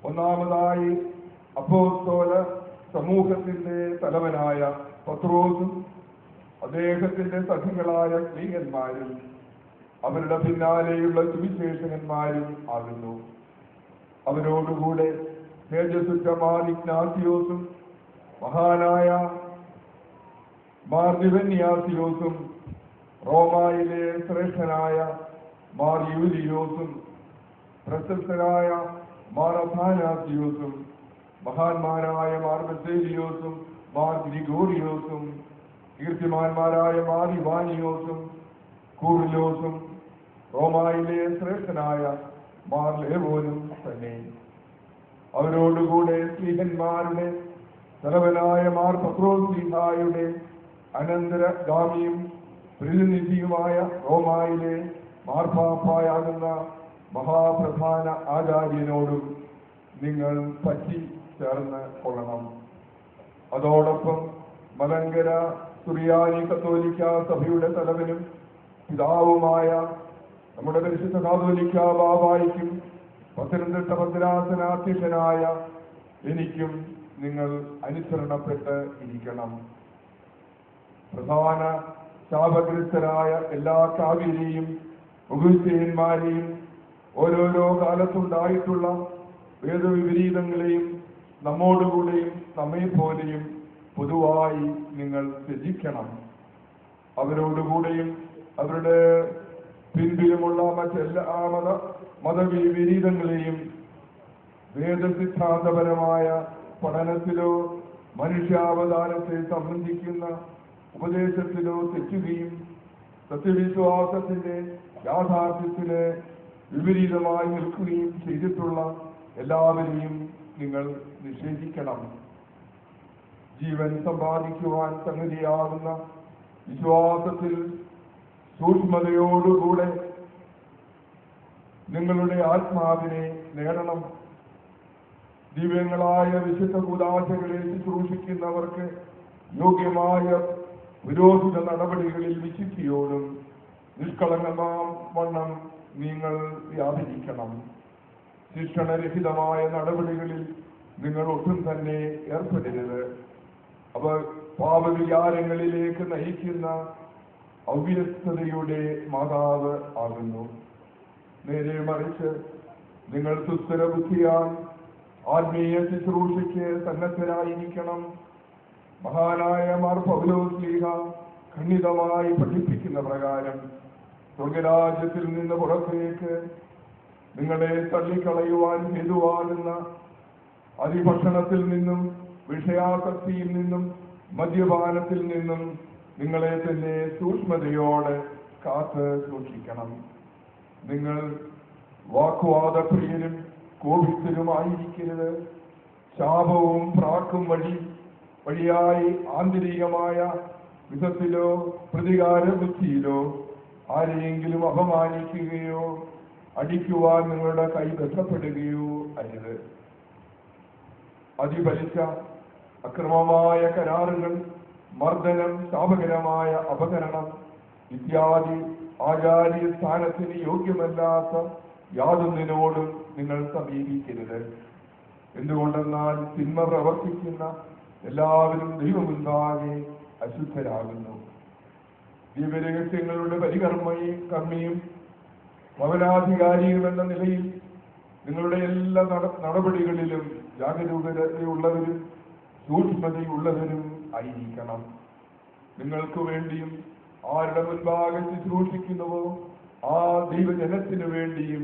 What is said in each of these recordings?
ഒന്നാമതായി അപ്പോസ്തല സമൂഹത്തിന്റെ തലവനായ പത്രോസും അദ്ദേഹത്തിന്റെ സഖികളായ സ്ത്രീകന്മാരും അവരുടെ പിന്നാലെയുള്ള സുവിശേഷകന്മാരും ആകുന്നു. അവരോടുകൂടെ തേജസ്സുറ്റ മാർ ഇഗ്നാസിയോസും മഹാനായ മാർ ദിവന്യാസിയോസും റോമായിലെ ശ്രേഷ്ഠനായ മാർ യൂലിയോസും പ്രശസ്തരായ മാർ അഥാനാസിയോസും മഹാന്മാരായ മാർ ബസേലിയോസും മാർ ഗ്രിഗോറിയോസും കീർത്തിമാന്മാരായ മാർ ഇവാനിയോസും കൂറിലോസും റോമായിലെ ശ്രേഷ്ഠനായ മാർ ലേവോനും തന്നെ. അവരോടുകൂടെ സ്ലീഹന്മാരുടെ തലവനായ മാർ പത്രോസ്ലീഹായുടെ അനന്തരഗാമിയും പ്രതിനിധിയുമായ റോമായിലെ മാർപ്പാപ്പായാകുന്ന മഹാപ്രധാന ആചാര്യനോടും നിങ്ങൾ പറ്റി ചേർന്ന് കൊള്ളണം. അതോടൊപ്പം മലങ്കര സുറിയാനി കത്തോലിക്ക സഭയുടെ തലവനും പിതാവുമായ നമ്മുടെ പരിശുദ്ധ കാതോലിക്ക ബാബായ്ക്കും പത്തനംതിട്ട ഭദ്രാസനാധ്യക്ഷനായ എനിക്കും നിങ്ങൾ അനുസരണപ്പെട്ട് ഇരിക്കണം. പ്രധാന ശാപഗ്രസ്തരായ എല്ലാ കാവ്യരെയും ഉപവിശയന്മാരെയും ഓരോരോ കാലത്തുണ്ടായിട്ടുള്ള വേദവിപരീതങ്ങളെയും നമ്മോടുകൂടെയും നമ്മെപ്പോലെയും പൊതുവായി നിങ്ങൾ ത്യജിക്കണം. അവരോടുകൂടെയും അവരുടെ പിൻപിലുമുള്ള മറ്റെല്ലാ മതവിപരീതങ്ങളെയും വേദസിദ്ധാന്തപരമായ പഠനത്തിലോ മനുഷ്യാവതാരത്തെ സംബന്ധിക്കുന്ന ഉപദേശത്തിലോ തെറ്റുകയും സത്യവിശ്വാസത്തിന്റെ യാഥാർത്ഥ്യത്തിന് വിപരീതമായി നിൽക്കുകയും ചെയ്തിട്ടുള്ള എല്ലാവരെയും നിങ്ങൾ നിഷേധിക്കണം. ജീവൻ സമ്പാദിക്കുവാൻ സംഗതിയാകുന്ന വിശ്വാസത്തിൽ സൂക്ഷ്മതയോടുകൂടെ നിങ്ങളുടെ ആത്മാവിനെ നേടണം. ദിവ്യങ്ങളായ വിശുദ്ധ കൂദാശകളെ ശുശ്രൂഷിക്കുന്നവർക്ക് യോഗ്യമായ പുരോഹിത നടപടികളിൽ വിശുദ്ധിയോടും നിഷ്കളങ്കമാം വണ്ണം നിങ്ങൾ വ്യാപരിക്കണം. ശിക്ഷണരഹിതമായ നടപടികളിൽ നിങ്ങൾ ഒട്ടും തന്നെ ഏർപ്പെടരുത്. അവ പാപവികാരങ്ങളിലേക്ക് നയിക്കുന്ന അവ്യസ്തതയുടെ മാതാവ് ആകുന്നു. നേരെ മറിച്ച് നിങ്ങൾ സുസ്ഥിര ബുദ്ധിയാൽ ആത്മീയ ശുശ്രൂഷയ്ക്ക് സന്നദ്ധരായിരിക്കണം. മഹാനായ മാർ പൗലോസ്ലീഹ ഖണ്ഡിതമായി പഠിപ്പിക്കുന്ന പ്രകാരം സ്വർഗരാജ്യത്തിൽ നിന്ന് പുറത്തേക്ക് നിങ്ങളെ തള്ളിക്കളയുവാൻ ഹേതുവാകുന്ന അതിഭക്ഷണത്തിൽ നിന്നും വിഷയാസക്തിയിൽ നിന്നും മദ്യപാനത്തിൽ നിന്നും നിങ്ങളെ തന്നെ സൂക്ഷ്മതയോടെ കാത്ത് സൂക്ഷിക്കണം. നിങ്ങൾ വാഗ്വാദപ്രിയരും കോപിസ്ഥരുമായിരിക്കരുത്. ശാപവും പ്രാക്കും വഴിയായി ആന്തരികമായ വിധത്തിലോ പ്രതികാര ബുദ്ധിയിലോ ആരെയെങ്കിലും അപമാനിക്കുകയോ അടിക്കുവാൻ നിങ്ങളുടെ കൈ ബന്ധപ്പെടുകയോ അരുത്. അതിബലിച്ച അക്രമമായ കരാറുകൾ, മർദ്ദനം, ശാപകരമായ അപകരണം ഇത്യാദി ആചാര്യ സ്ഥാനത്തിന് യോഗ്യമല്ലാത്ത യാതൊന്നിനോടും നിങ്ങൾ സമീപിക്കരുത്. എന്തുകൊണ്ടെന്നാൽ തിന്മ പ്രവർത്തിക്കുന്ന എല്ലാവരും ദൈവമുൻപാകെ അശുദ്ധരാകുന്നു. ദിവ്യരഹസ്യങ്ങളുടെ കർമ്മിയും ഭവനാധികാരിയും എന്ന നിലയിൽ നിങ്ങളുടെ എല്ലാ നടപടികളിലും ജാഗരൂകതയുള്ളവരും സൂക്ഷ്മതയുള്ളവരും ആയിരിക്കണം. നിങ്ങൾക്ക് വേണ്ടിയും ആരുടെ മുൻപാകെ ശുശ്രൂഷിക്കുന്നുവോ ആ ദൈവജനത്തിനു വേണ്ടിയും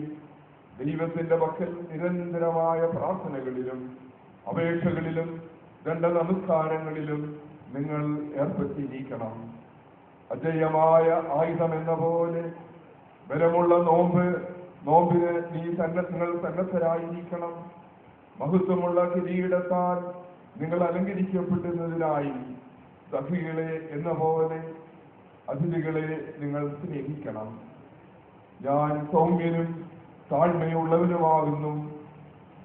ദൈവത്തിന്റെ പക്കൽ നിരന്തരമായ പ്രാർത്ഥനകളിലും അപേക്ഷകളിലും ദണ്ഡനമസ്കാരങ്ങളിലും നിങ്ങൾ ഏർപ്പെട്ടിരിക്കണം. അജയ്യമായ ആയുധം എന്ന പോലെ ബലമുള്ള നോമ്പിന് നിങ്ങൾ സന്നദ്ധരായിരിക്കണം. മഹത്വമുള്ള കിരീടത്താൽ നിങ്ങൾ അലങ്കരിക്കപ്പെടുന്നതിനായി സഖികളെ എന്ന പോലെ അതിഥികളെ നിങ്ങൾ സ്നേഹിക്കണം. ഞാൻ സൗമ്യനും താഴ്മയുള്ളവനുമാകുന്നു.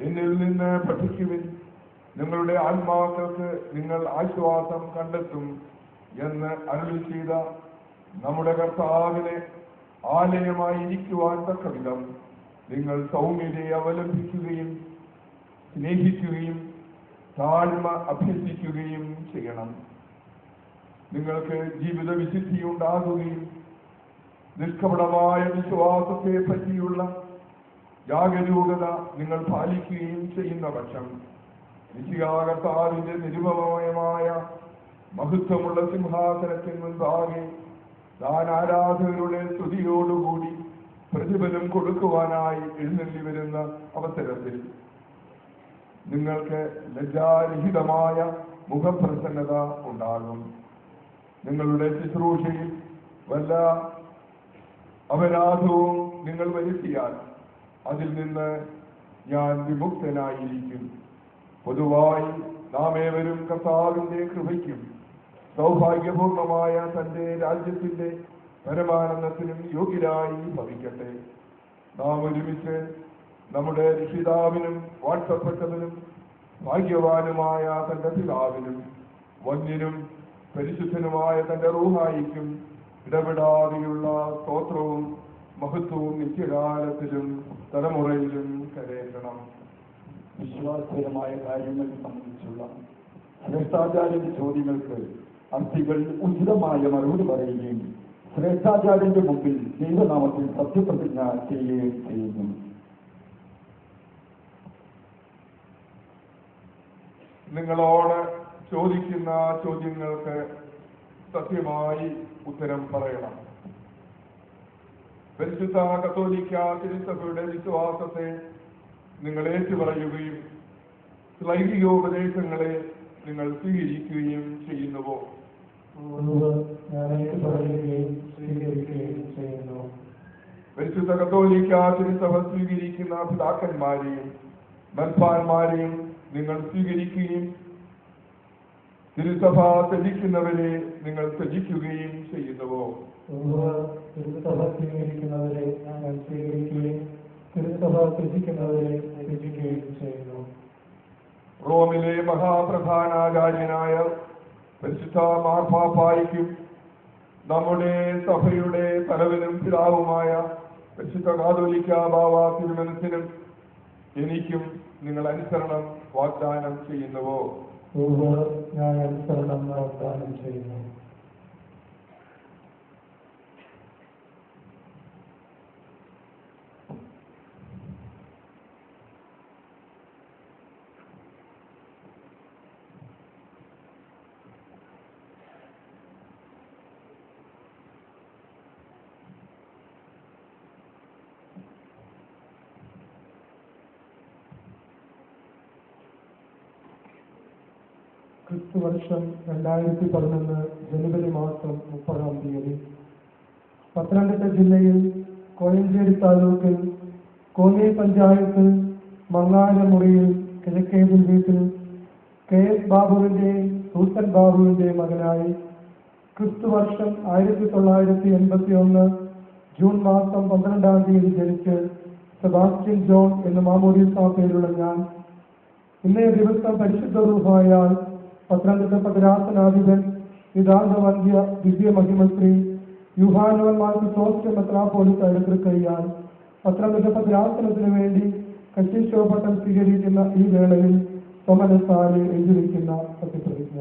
എന്നിൽ നിന്ന് പഠിക്കുവിൻ, നിങ്ങളുടെ ആത്മാക്കൾക്ക് നിങ്ങൾ ആശ്വാസം കണ്ടെത്തും എന്ന് അരുളി ചെയ്ത നമ്മുടെ കർത്താവിനെ ആലയമായിരിക്കുവാൻ തക്കവിധം നിങ്ങൾ സൗമ്യതയെ അവലംബിക്കുകയും സ്നേഹിക്കുകയും താഴ്മ അഭ്യസിക്കുകയും ചെയ്യണം. നിങ്ങൾക്ക് ജീവിത വിശുദ്ധി ഉണ്ടാകുകയും നിഷ്കപടമായ വിശ്വാസത്തെ പറ്റിയുള്ള ജാഗരൂകത നിങ്ങൾ പാലിക്കുകയും ചെയ്യുന്ന പക്ഷം നിശ്ചയാകർത്താവിന്റെ നിരുപമയമായ മഹത്വമുള്ള സിംഹാസനത്തിന് മുൻപാകെ താൻ ആരാധകരുടെ സ്തുതിയോടുകൂടി പ്രതിഫലം കൊടുക്കുവാനായി എഴുന്നള്ളി വരുന്ന അവസരത്തിൽ നിങ്ങൾക്ക് ലജ്ജാരഹിതമായ മുഖപ്രസന്നത ഉണ്ടാകും. നിങ്ങളുടെ ശുശ്രൂഷയിൽ വല്ല അപരാധവും നിങ്ങൾ വരുത്തിയാൽ അതിൽ നിന്ന് ഞാൻ വിമുക്തനായിരിക്കും. പൊതുവായി നാം ഏവരും കർത്താവിന്റെ കൃപയ്ക്കും സൗഭാഗ്യപൂർണമായ തന്റെ രാജ്യത്തിന്റെ പരമാനന്ദത്തിനും യോഗ്യരായി ഭവിക്കട്ടെ. നാം ഒരുമിച്ച് നമ്മുടെ രക്ഷിതാവിനും വാഴ്ത്തപ്പെട്ടവനും ഭാഗ്യവാനുമായ തന്റെ പിതാവിനും വന്യനും പരിശുദ്ധനുമായ തന്റെ റൂഹായിക്കും ഇടപെടാതെയുള്ള സ്തോത്രവും മഹത്വവും നിത്യകാലത്തിലും തലമുറയിലും കരയറ്റണം. വിശ്വാസപരമായ കാര്യങ്ങൾ സംബന്ധിച്ചുള്ള ശ്രേഷ്ഠാചാര്യന്റെ ചോദ്യങ്ങൾക്ക് അർത്ഥികൾ ഉചിതമായ മറുപടി പറയുകയും ശ്രേഷ്ഠാചാര്യന്റെ മുമ്പിൽ ദൈവനാമത്തിൽ സത്യപ്രതിജ്ഞ ചെയ്യുകയും ചെയ്യുന്നു. നിങ്ങളോട് ചോദിക്കുന്ന ചോദ്യങ്ങൾക്ക് സത്യമായി ഉത്തരം പറയണം. പരിശുദ്ധ കത്തോലിക്ക തിരുസഭയുടെ വിശ്വാസത്തെ നിങ്ങൾ ഏറ്റുപറയുകയും ലൈംഗികോപദേശങ്ങളെ നിങ്ങൾ സ്വീകരിക്കുകയും ചെയ്യുന്നുവോ? പരിശുദ്ധ കത്തോലിക്ക തിരുസഭ സ്വീകരിക്കുന്ന പിതാക്കന്മാരെയും മൽപ്പാന്മാരെയും നിങ്ങൾ സ്വീകരിക്കുകയും തിരുസഭ ത്യജിക്കുന്നവരെ നിങ്ങൾ ത്യജിക്കുകയും ചെയ്യുന്നുവോ? തിരുസഭ സ്വീകരിക്കുന്നവരെ ഞാൻ സ്വീകരിക്കുകയും തിരുസഭ ത്യജിക്കുന്നവരെ ത്യജിക്കുകയും ചെയ്യുന്നു. റോമിലെ മഹാപ്രധാനാചാര്യനായ പരിശുദ്ധ മാർപ്പാപ്പായ്ക്കും നമ്മുടെ സഭയുടെ തലവനും പിതാവുമായ പരിശുദ്ധ കാതോലിക്ക ബാവ തിരുമനസിനും എനിക്കും നിങ്ങൾ അനുസരണം വാഗ്ദാനം ചെയ്യുന്നുവോ? ഞാൻ അനുസരണം വാഗ്ദാനം ചെയ്യുന്നു. ക്രിസ്തുവർഷം 2011 ജനുവരി മാസം 30-ാം തീയതി പത്തനംതിട്ട ജില്ലയിൽ കോഴഞ്ചേരി താലൂക്കിൽ കോന്നി പഞ്ചായത്ത് മങ്ങാരമുറിയിൽ കിഴക്കേതിൽ വീട്ടിൽ KS ബാബുവിന്റെ സൂസൻ ബാബുവിന്റെ മകനായി ക്രിസ്തുവർഷം 1981 ജൂൺ മാസം 12-ാം തീയതി ജനിച്ച് സെബാസ്റ്റ്യൻ ജോൺ എന്ന മാമോദീസ പേരുള്ള ഞാൻ ഇന്നേ ദിവസം പരിശുദ്ധ റൂഹായാൽ പത്തനംതിട്ട ഭദ്രാസനാധിപൻ വിധാന്തവന്ധ്യ ദിവ്യ മഹിമശ്രീ യുഹാനോൻ മാർക്കോസ് മെത്രാപ്പോലീസ് തൃക്കൈയാൽ പത്തനംതിട്ട ഭദ്രാസനത്തിനു വേണ്ടി കശീശോപട്ടം സ്വീകരിക്കുന്ന ഈ വേളയിൽ സ്വമനസാലെ എഴുതിവെക്കുന്ന സത്യപ്രതിജ്ഞ.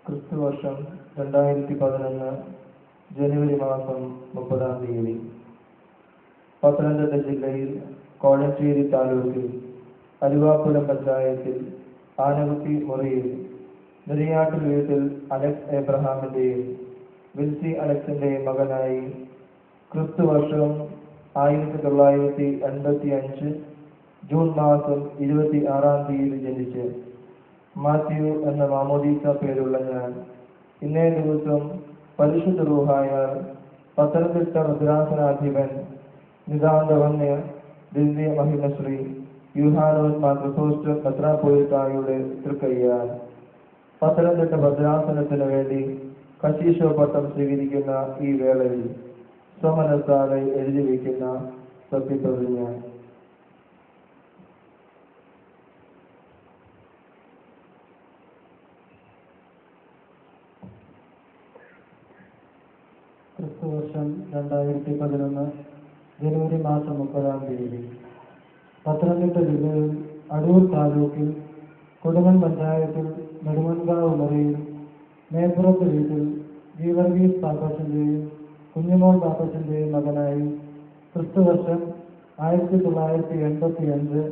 ക്രിസ്തുവർഷം 2011 ജനുവരി മാസം 30-ാം തീയതി പത്തനംതിട്ട ജില്ലയിൽ കോഴഞ്ചേരി താലൂക്കിൽ അരുവാപ്പുലം പഞ്ചായത്തിൽ ആനകുത്തി മുറിയിൽ നെരിയാട്ടിൽ വീട്ടിൽ അലക്സ് എബ്രഹാമിന്റെയും വിൽസി അലക്സിന്റെയും മകനായി ക്രിസ്തുവർഷം 1985 ജൂൺ മാസം 26-ാം തീയതി ജനിച്ച് മാത്യു എന്ന മാമോദീസ പേരുള്ള ഞാൻ ഇന്നേ ദിവസം പരിശുദ്ധ റൂഹായാൽ പത്തനംതിട്ട ഭദ്രാസനാധിപൻ നിതാന്തവന്യ ദിവ്യ മഹിമശ്രീ യുഹാനോൻ മാർക്കോസ് മെത്രാപ്പോലീത്തായുടെ തൃക്കൈയാൽ പത്തനംതിട്ട ഭദ്രാസനത്തിനു വേണ്ടി കശീശോപട്ടം സ്വീകരിക്കുന്ന ഈ വേളയിൽ സ്വമനസാലെ എഴുതി വയ്ക്കുന്ന സത്യപ്രതിജ്ഞ. ക്രിസ്തുവർഷം 2011 ജനുവരി മാസം 30 പത്തനംതിട്ട ജില്ലയിൽ അടൂർ താലൂക്കിൽ കൊടുമൺ പഞ്ചായത്തിൽ നെടുമൺകാവ് മുറിയിൽ മേപ്പുറത്ത് വീട്ടിൽ ഗീവർഗീസ് പാപ്പച്ചൻ്റെയും കുഞ്ഞുമോൾ പാപ്പച്ചൻ്റെയും മകനായി ക്രിസ്തുവർഷം 1985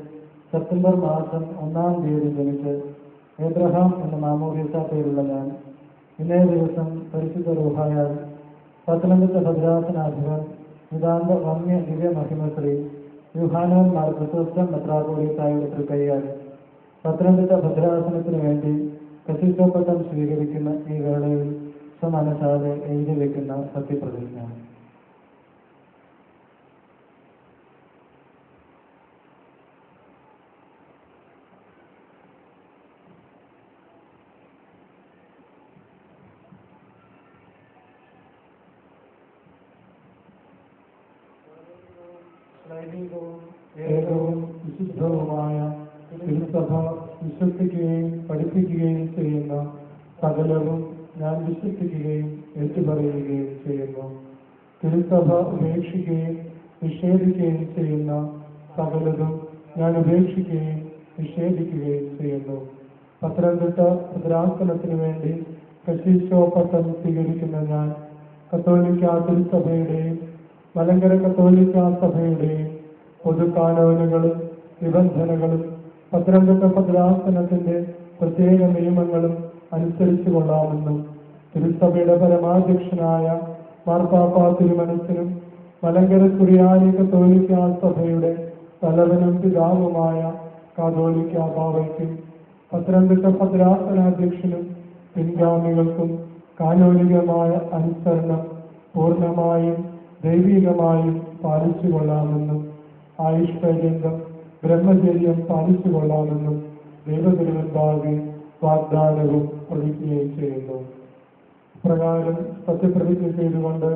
സെപ്റ്റംബർ മാസം 1 ജനിച്ച് ഏബ്രഹാം എന്ന മാമോദീസ പേരുള്ള ഞാൻ ഇന്നേ ദിവസം പരിശുദ്ധ റൂഹായാൽ പത്തനംതിട്ട ഭദ്രാസനാധിപൻ നിതാന്ത വന്യ ദിവ്യ മഹിമശ്രീ യുഹാനോൻ മാർ ക്രിസോസ്റ്റം മെത്രാപ്പോലീത്തായുടെ തൃക്കൈയാൽ പത്തനംതിട്ട ഭദ്രാസനത്തിനു വേണ്ടി കശീശോപ്പട്ടം സ്വീകരിക്കുന്ന ഈ വേളയിൽ സ്വമനസാലെ എഴുതി വയ്ക്കുന്ന സത്യപ്രതിജ്ഞ. ഏകവും വിശുദ്ധവുമായ തിരുസഭ വിശ്വസിക്കുകയും പഠിപ്പിക്കുകയും ചെയ്യുന്ന സകലവും ഞാൻ വിശ്വസിക്കുകയും ഏറ്റുപറയുകയും ചെയ്യുന്നു. തിരുസഭ ഉപേക്ഷിക്കുകയും നിഷേധിക്കുകയും ചെയ്യുന്ന സകലതും ഞാൻ ഉപേക്ഷിക്കുകയും നിഷേധിക്കുകയും ചെയ്യുന്നു. പത്തനംതിട്ട ഭദ്രാസനത്തിനു വേണ്ടി കശീശോപ്പട്ടം സ്വീകരിക്കുന്ന ഞാൻ കത്തോലിക്ക തിരുസഭയുടെയും മലങ്കര കത്തോലിക്ക സഭയുടെയും പൊതുകാനോനുകളും നിബന്ധനകളും പത്തനംതിട്ട ഭദ്രാസനത്തിന്റെ പ്രത്യേക നിയമങ്ങളും അനുസരിച്ചു കൊള്ളാമെന്നും തിരുസഭയുടെ പരമാധ്യക്ഷനായ മാർപ്പാപ്പ തിരുമനസ്സിനും മലങ്കര സുറിയാനി കത്തോലിക്ക സഭയുടെ തലവനും പിതാവുമായ കാതോലിക്ക ബാവയ്ക്കും പത്തനംതിട്ട ഭദ്രാസനാധ്യക്ഷനും പിൻഗാമികൾക്കും കാനോനികമായ അനുസരണം പൂർണ്ണമായും ദൈവികമായും പാലിച്ചു കൊള്ളാമെന്നും ആയുഷ്പര്യന്തം ബ്രഹ്മചര്യം പാലിച്ചു കൊള്ളാമെന്നും ദൈവതിരുവൻപാകെ വാഗ്ദാനവും പ്രതിജ്ഞയും ചെയ്യുന്നു. പ്രകാരം സത്യപ്രതിജ്ഞ ചെയ്തുകൊണ്ട്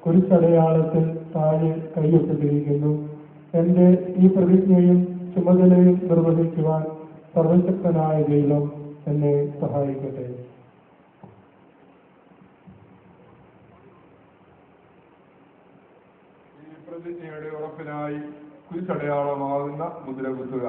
കുരിശടയാളത്തിൽ താഴെ കൈയൊപ്പിട്ടിരിക്കുന്നു. എന്റെ ഈ പ്രതിജ്ഞയും ചുമതലയും നിർവഹിക്കുവാൻ സർവശക്തനായ ദൈവം എന്നെ സഹായിക്കട്ടെ. പ്രതിജ്ഞയുടെ ഉറപ്പിനായി കുരിശടയാളമാകുന്ന മുദ്ര കുത്തുക.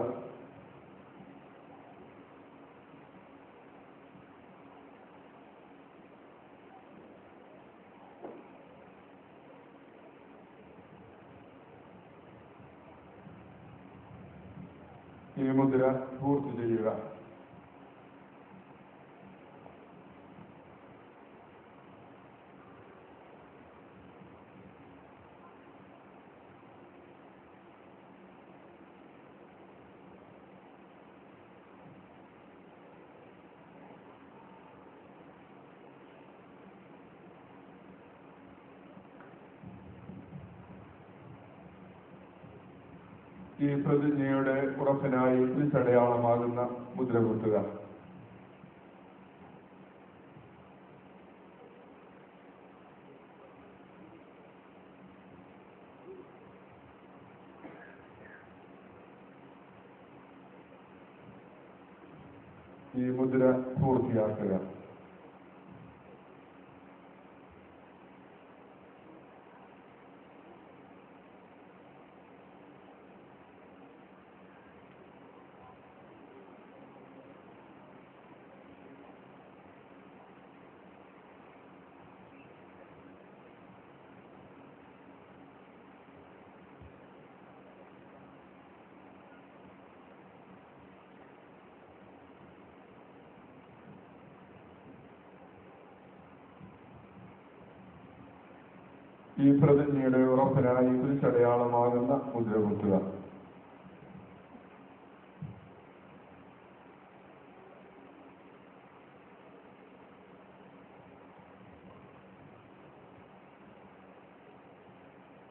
ഈ മുദ്ര പൂർത്തി ചെയ്യുക. ഈ പ്രതിജ്ഞയുടെ ഉറപ്പിനായി കുരിശടയാളമാകുന്ന മുദ്ര കുത്തുക. ഈ മുദ്ര പൂർത്തിയാക്കുക. ഈ പ്രതിജ്ഞയുടെ ഉറപ്പിനായി കുരിശടയാളമാകുന്ന മുദ്ര കുത്തുക.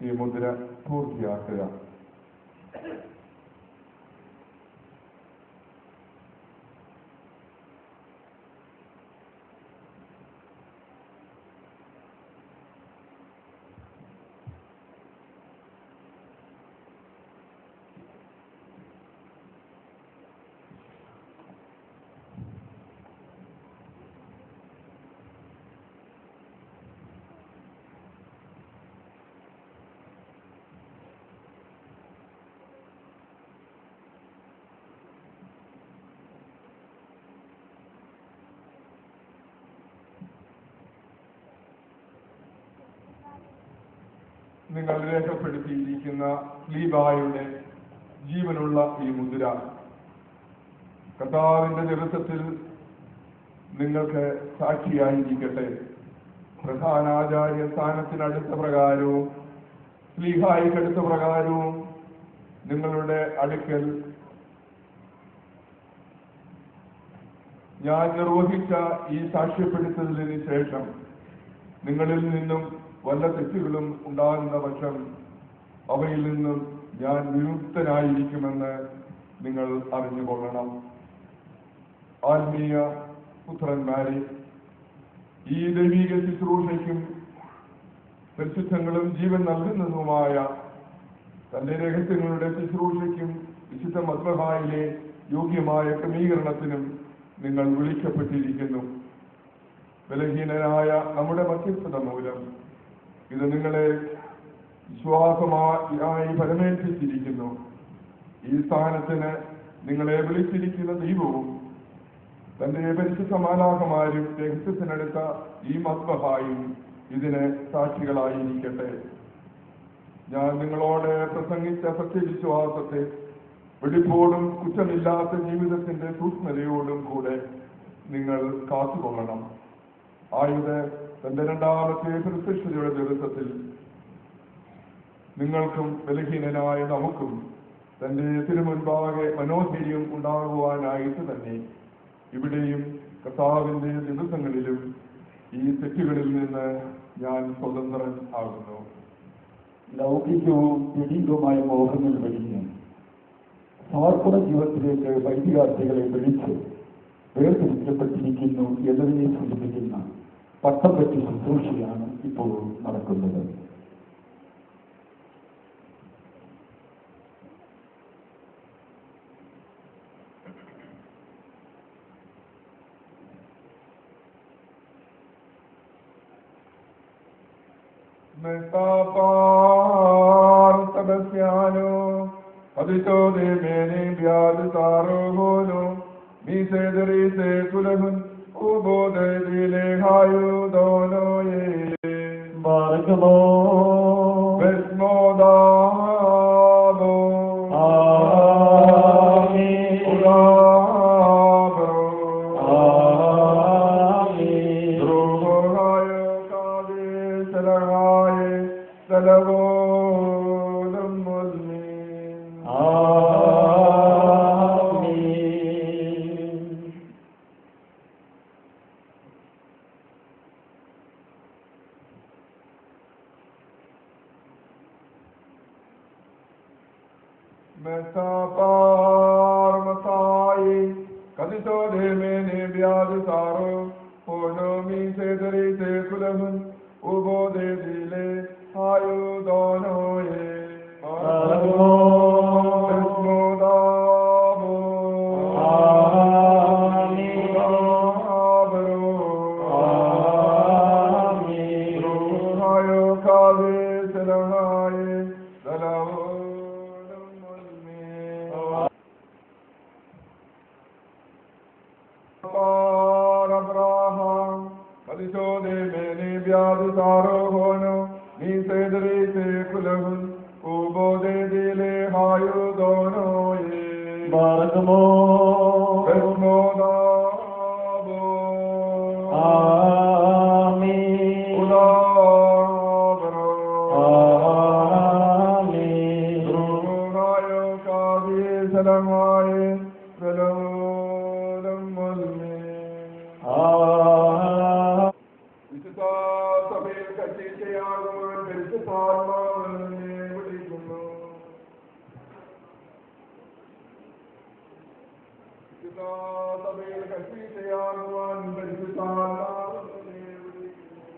ഈ മുദ്ര പൂർത്തിയാക്കുക. നിങ്ങൾ രേഖപ്പെടുത്തിയിരിക്കുന്ന ലീബായുടെ ജീവനുള്ള ഈ മുദ്ര കർത്താവിന്റെ ദിവസത്തിൽ നിങ്ങൾക്ക് സാക്ഷിയായിരിക്കട്ടെ. പ്രധാനാചാര്യ സ്ഥാനത്തിനടുത്ത പ്രകാരവും സ്ലീഹായിക്കടുത്ത പ്രകാരവും നിങ്ങളുടെ അടുക്കൽ ഞാൻ നിർവഹിച്ച ഈ സാക്ഷ്യപ്പെടുത്തലിന് ശേഷം നിങ്ങളിൽ നിന്നും വല്ല തെറ്റുകളും ഉണ്ടാകുന്ന പക്ഷം അവയിൽ നിന്നും ഞാൻ വിമുക്തനായിരിക്കുമെന്ന് നിങ്ങൾ അറിഞ്ഞുകൊള്ളണം. ആത്മീയ പുത്രന്മാരെ, ഈ ദൈവിക ശുശ്രൂഷയ്ക്കും പരിശുദ്ധങ്ങളും ജീവൻ നൽകുന്നതുമായ തന്റെ രഹസ്യങ്ങളുടെ ശുശ്രൂഷയ്ക്കും വിശുദ്ധ മദ്ബഹായിലെ യോഗ്യമായ ക്രമീകരണത്തിനും നിങ്ങൾ വിളിക്കപ്പെട്ടിരിക്കുന്നു. ബലഹീനരായ നമ്മുടെ മധ്യസ്ഥത മൂലം ഇത് നിങ്ങളെ വിശ്വാസമായി ഫലമേൽപ്പിച്ചിരിക്കുന്നു. ഈ സ്ഥാനത്തിന് നിങ്ങളെ വിളിച്ചിരിക്കുന്ന ദൈവവും തന്റെ പരിശുദ്ധ മാലാഖമാരും രഹസ്യത്തിനടുത്ത ഈ മദ്ബഹായും ഇതിന് സാക്ഷികളായിരിക്കട്ടെ. ഞാൻ നിങ്ങളോട് പ്രസംഗിച്ച സത്യവിശ്വാസത്തെ വെടിപ്പോടും കുറ്റമില്ലാത്ത ജീവിതത്തിന്റെ സൂക്ഷ്മതയോടും കൂടെ നിങ്ങൾ കാത്തുകൊള്ളണം. ആയത് തന്റെ രണ്ടാമത്തെ പ്രത്യക്ഷതയുടെ ദിവസത്തിൽ നിങ്ങൾക്കും ബലഹീനനായ നമുക്കും തന്റെ തിരുമുൻപാകെ മനോധൈര്യം ഉണ്ടാകുവാനായിട്ട് തന്നെ ഇവിടെയും കർത്താവിന്റെ ദിവസങ്ങളിലും ഈ തെറ്റുകളിൽ നിന്ന് ഞാൻ സ്വതന്ത്രൻ ആകുന്നു. ലൗകികവും ദൈവികവുമായ മോഹങ്ങൾ വെടിഞ്ഞ് സമർപ്പണ ജീവിതത്തിലേക്ക് വൈദികാർത്ഥികളെ വിളിച്ച് വേർതിരിക്കപ്പെട്ടിരിക്കുന്നു എന്നതിനെ സൂചിപ്പിക്കുന്ന പട്ടം പറ്റി ശുശ്രൂഷയാണ് ഇപ്പോൾ നടക്കുന്നത്. Adito de mene biadu sarohono mi sedri se kulahun ubo de dile hayu dono ye Barakamo Vesmodabo Amen Ulabro Amen Drugo hayu kadi salagaye salavo Mesapar Masai Kadito de mene biadu saro Ono mi sedri se kulahun Ubo de dile hayu dono ye Barakamo Vesmodabo Amen Ulabro Amen Ruhayo kade selagaye salavo Abraham, Kadisho de mene biadu sarohono, ni sedri se kulahun, ubo de dile hayu dono ye. Barakamo Vesmodabo Amen Ulabro Amen Ruhayo kadi salamaye salavo വിശുദ്ധ സഭയിൽ കച്ചീശയാകുവാൻ പരിശുദ്ധാത്മാവിനെ വിളിക്കുന്നു. വിശുദ്ധ സഭയിൽ കച്ചീശയാകുവാൻ പരിശുദ്ധാത്മാവിനെ വിളിക്കുന്നു.